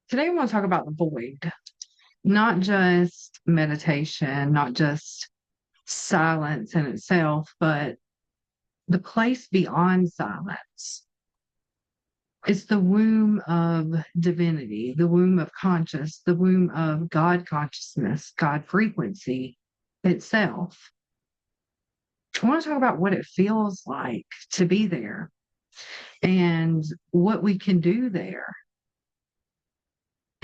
Today, I want to talk about the void, not just meditation, not just silence in itself, but the place beyond silence. It's the womb of divinity, the womb of conscious, the womb of God consciousness, God frequency itself. I want to talk about what it feels like to be there and what we can do there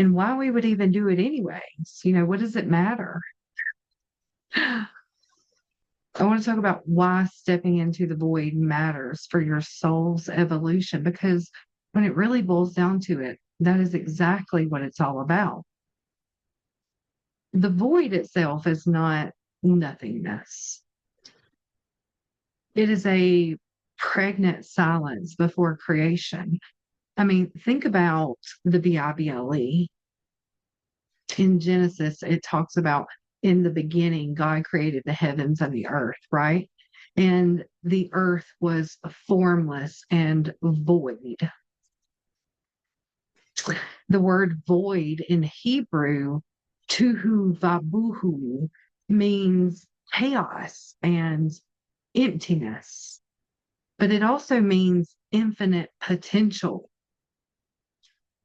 and why we would even do it anyways. What does it matter? I want to talk about why stepping into the void matters for your soul's evolution, because when it really boils down to it, that is exactly what it's all about. The void itself is not nothingness, it is a pregnant silence before creation. I mean, think about the Bible. In Genesis, it talks about in the beginning, God created the heavens and the earth, right? And the earth was formless and void. The word void in Hebrew, tuhu vabuhu, means chaos and emptiness, but it also means infinite potential.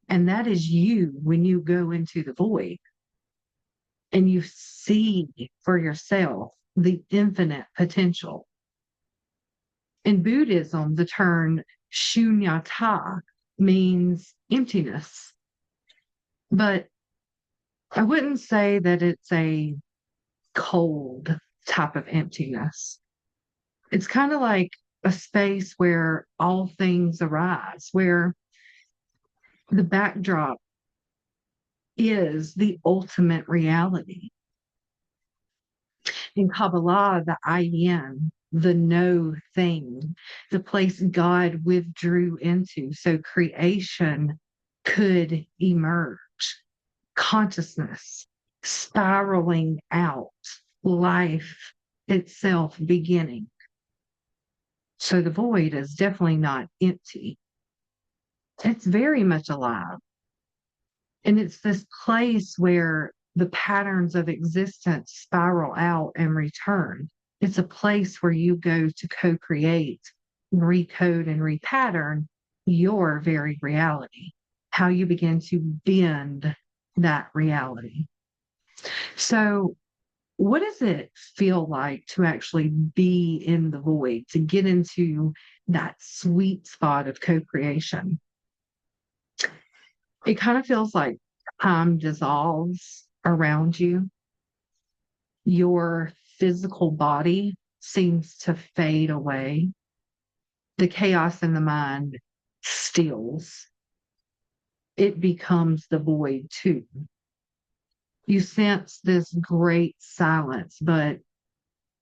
And that is you when you go into the void and you see for yourself the infinite potential. In Buddhism, the term shunyata means emptiness, but I wouldn't say that it's a cold type of emptiness. It's kind of like a space where all things arise, where the backdrop is the ultimate reality. In Kabbalah, the ayin, the no thing, the place God withdrew into so creation could emerge, consciousness spiraling out, life itself beginning. So the void is definitely not empty. It's very much alive. And it's this place where the patterns of existence spiral out and return. It's a place where you go to co create, recode, and repattern your very reality, how you begin to bend that reality. So, what does it feel like to actually be in the void, to get into that sweet spot of co creation? It kind of feels like time dissolves around you. Your physical body seems to fade away. The chaos in the mind stills. It becomes the void too. You sense this great silence, but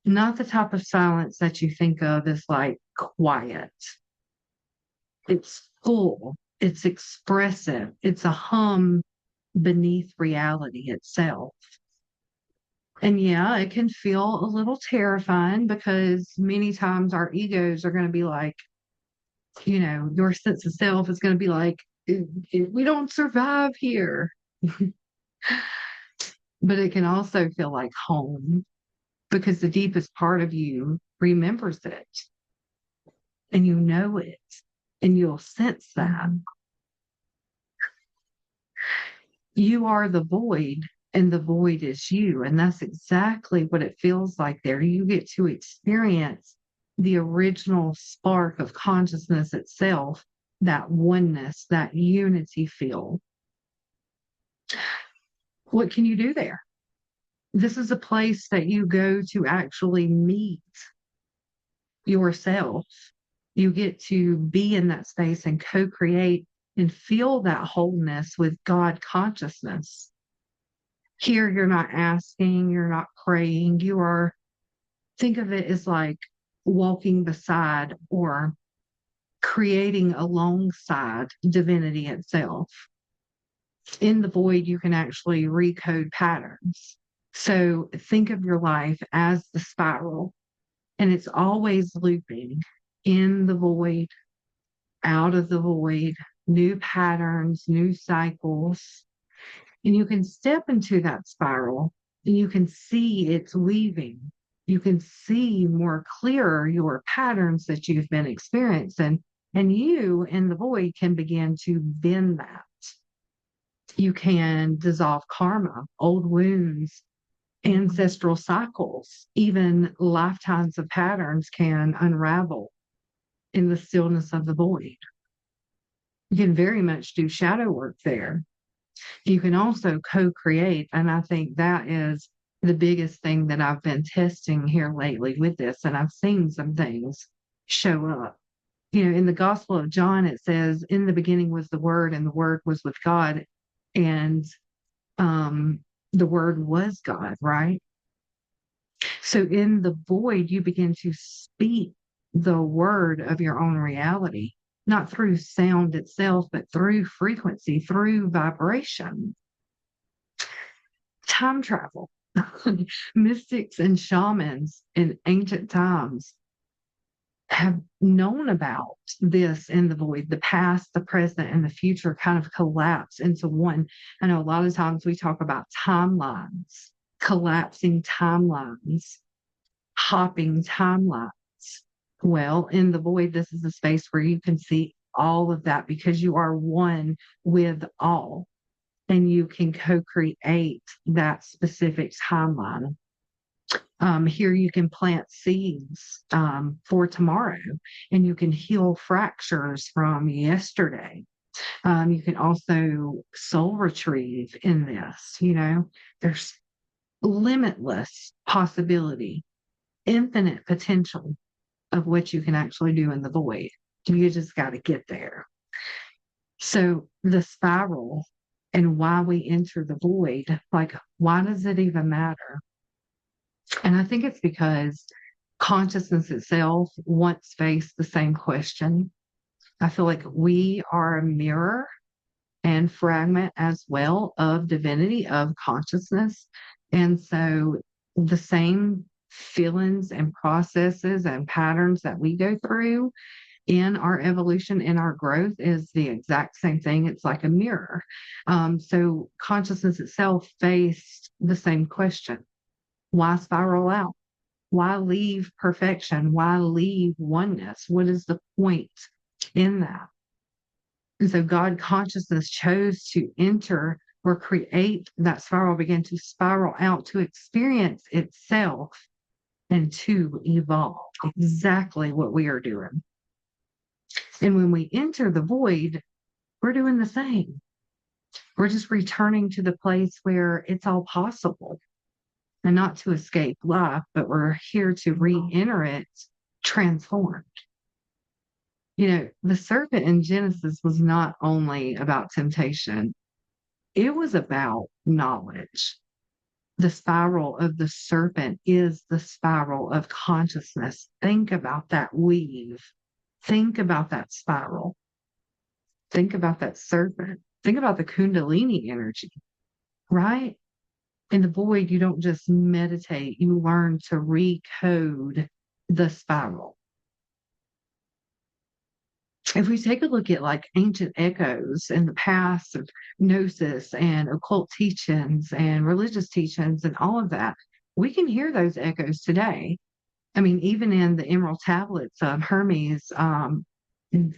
not the type of silence that you think of as like quiet. It's full, it's expressive, it's a hum beneath reality itself. And yeah, it can feel a little terrifying because many times our egos are going to be like, your sense of self is going to be like, we don't survive here. But it can also feel like home because the deepest part of you remembers it and you know it and you'll sense that. You are the void and the void is you. And that's exactly what it feels like there. You get to experience the original spark of consciousness itself, that oneness, that unity feel. What can you do there? This is a place that you go to actually meet yourself. You get to be in that space and co create and feel that wholeness with God consciousness. Here, you're not asking, you're not praying, you are, think of it as like walking beside or creating alongside divinity itself. In the void, you can actually recode patterns. So think of your life as the spiral, and it's always looping in the void, out of the void, new patterns, new cycles. And you can step into that spiral and you can see it's weaving. You can see more clearer your patterns that you've been experiencing. And you in the void can begin to bend that. You can dissolve karma, old wounds, ancestral cycles, even lifetimes of patterns can unravel in the stillness of the void. You can very much do shadow work there. You can also co-create, and I think that is the biggest thing that I've been testing here lately with this, and I've seen some things show up. In the Gospel of John, it says, in the beginning was the Word, and the Word was with God, and the Word was God, right? So in the void, you begin to speak the word of your own reality, not through sound itself, but through frequency, through vibration. Time travel. Mystics and shamans in ancient times have known about this in the void. The past, the present, and the future kind of collapse into one. I know a lot of times we talk about timelines, collapsing timelines, hopping timelines. Well, in the void, this is a space where you can see all of that because you are one with all, and you can co-create that specific timeline. Here you can plant seeds for tomorrow, and you can heal fractures from yesterday. You can also soul retrieve in this. There's limitless possibility, infinite potential of what you can actually do in the void. You just got to get there. So the spiral and why we enter the void, like, why does it even matter? And I think it's because consciousness itself once faced the same question. I feel like we are a mirror and fragment as well of divinity, of consciousness. And so the same feelings and processes and patterns that we go through in our evolution, in our growth, is the exact same thing. It's like a mirror. So consciousness itself faced the same question. Why spiral out? Why leave perfection? Why leave oneness? What is the point in that? And so God consciousness chose to enter or create that spiral, begin to spiral out to experience itself and to evolve. Exactly what we are doing. And when we enter the void, we're doing the same. We're just returning to the place where it's all possible, and not to escape life, but we're here to re-enter it transformed. The serpent in Genesis was not only about temptation, it was about knowledge. The spiral of the serpent is the spiral of consciousness. Think about that weave. Think about that spiral. Think about that serpent. Think about the Kundalini energy, right? In the void, you don't just meditate, you learn to recode the spiral. If we take a look at like ancient echoes in the past of gnosis and occult teachings and religious teachings and all of that, we can hear those echoes today. I mean, even in the Emerald Tablets of Hermes,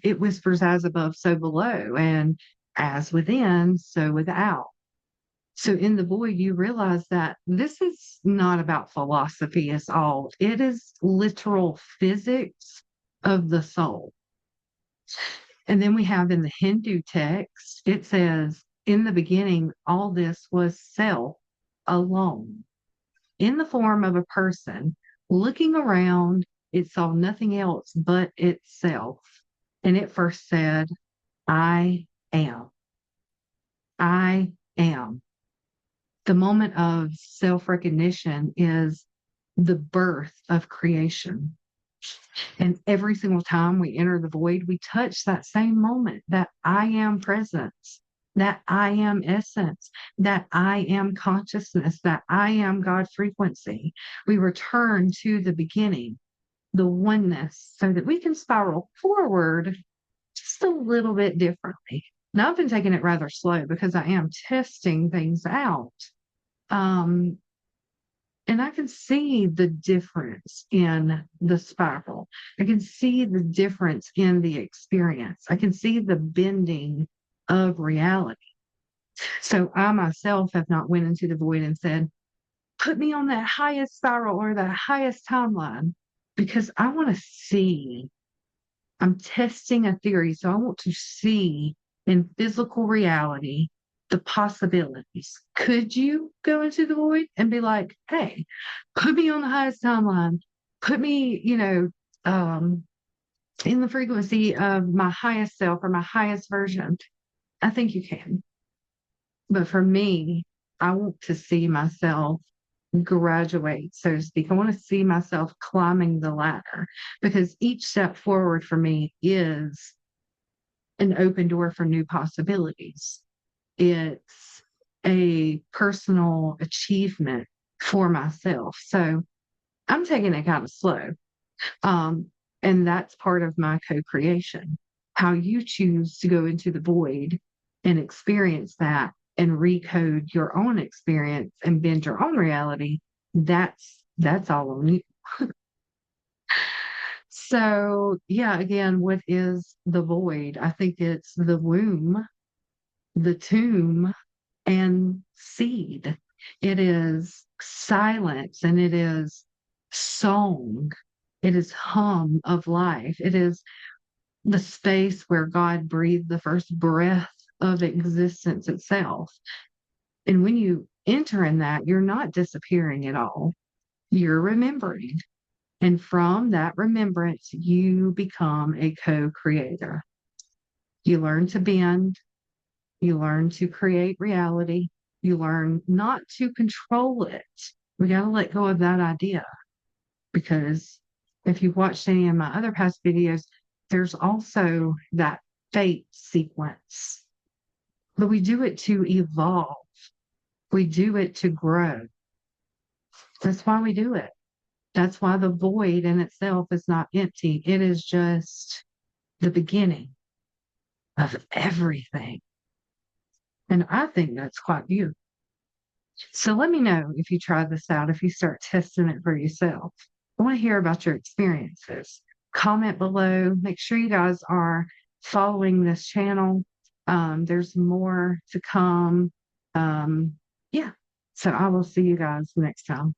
it whispers as above, so below, and as within, so without. So in the void, you realize that this is not about philosophy at all. It is literal physics of the soul. And then we have in the Hindu text, it says, in the beginning, all this was self alone. In the form of a person, looking around, it saw nothing else but itself. And it first said, I am. I am. The moment of self-recognition is the birth of creation. And every single time we enter the void, we touch that same moment, that I am presence, that I am essence, that I am consciousness, that I am God frequency. We return to the beginning, the oneness, so that we can spiral forward just a little bit differently. Now I've been taking it rather slow because I am testing things out. Um, and I can see the difference in the spiral. I can see the difference in the experience. I can see the bending of reality. So I myself have not went into the void and said, put me on that highest spiral or that highest timeline because I want to see. I'm testing a theory. So I want to see in physical reality the possibilities. Could you go into the void and be like, hey, put me on the highest timeline, put me, in the frequency of my highest self or my highest version? I think you can. But for me, I want to see myself graduate, so to speak. I want to see myself climbing the ladder because each step forward for me is an open door for new possibilities. It's a personal achievement for myself. So I'm taking it kind of slow. Um, and that's part of my co creation. How you choose to go into the void and experience that and recode your own experience and bend your own reality. That's all on you. So, yeah, again, what is the void? I think it's the womb, the tomb, and seed. It is silence and it is song. It is hum of life. It is the space where God breathed the first breath of existence itself. And when you enter in that, you're not disappearing at all. You're remembering. And from that remembrance, you become a co creator. You learn to bend, you learn to create reality, you learn not to control it. We got to let go of that idea because if you've watched any of my other past videos, there's also that fate sequence. But we do it to evolve, we do it to grow. That's why we do it. That's why the void in itself is not empty. It is just the beginning of everything. And I think that's quite beautiful. So let me know if you try this out, if you start testing it for yourself. I want to hear about your experiences. Comment below. Make sure you guys are following this channel. There's more to come. Yeah. So I will see you guys next time.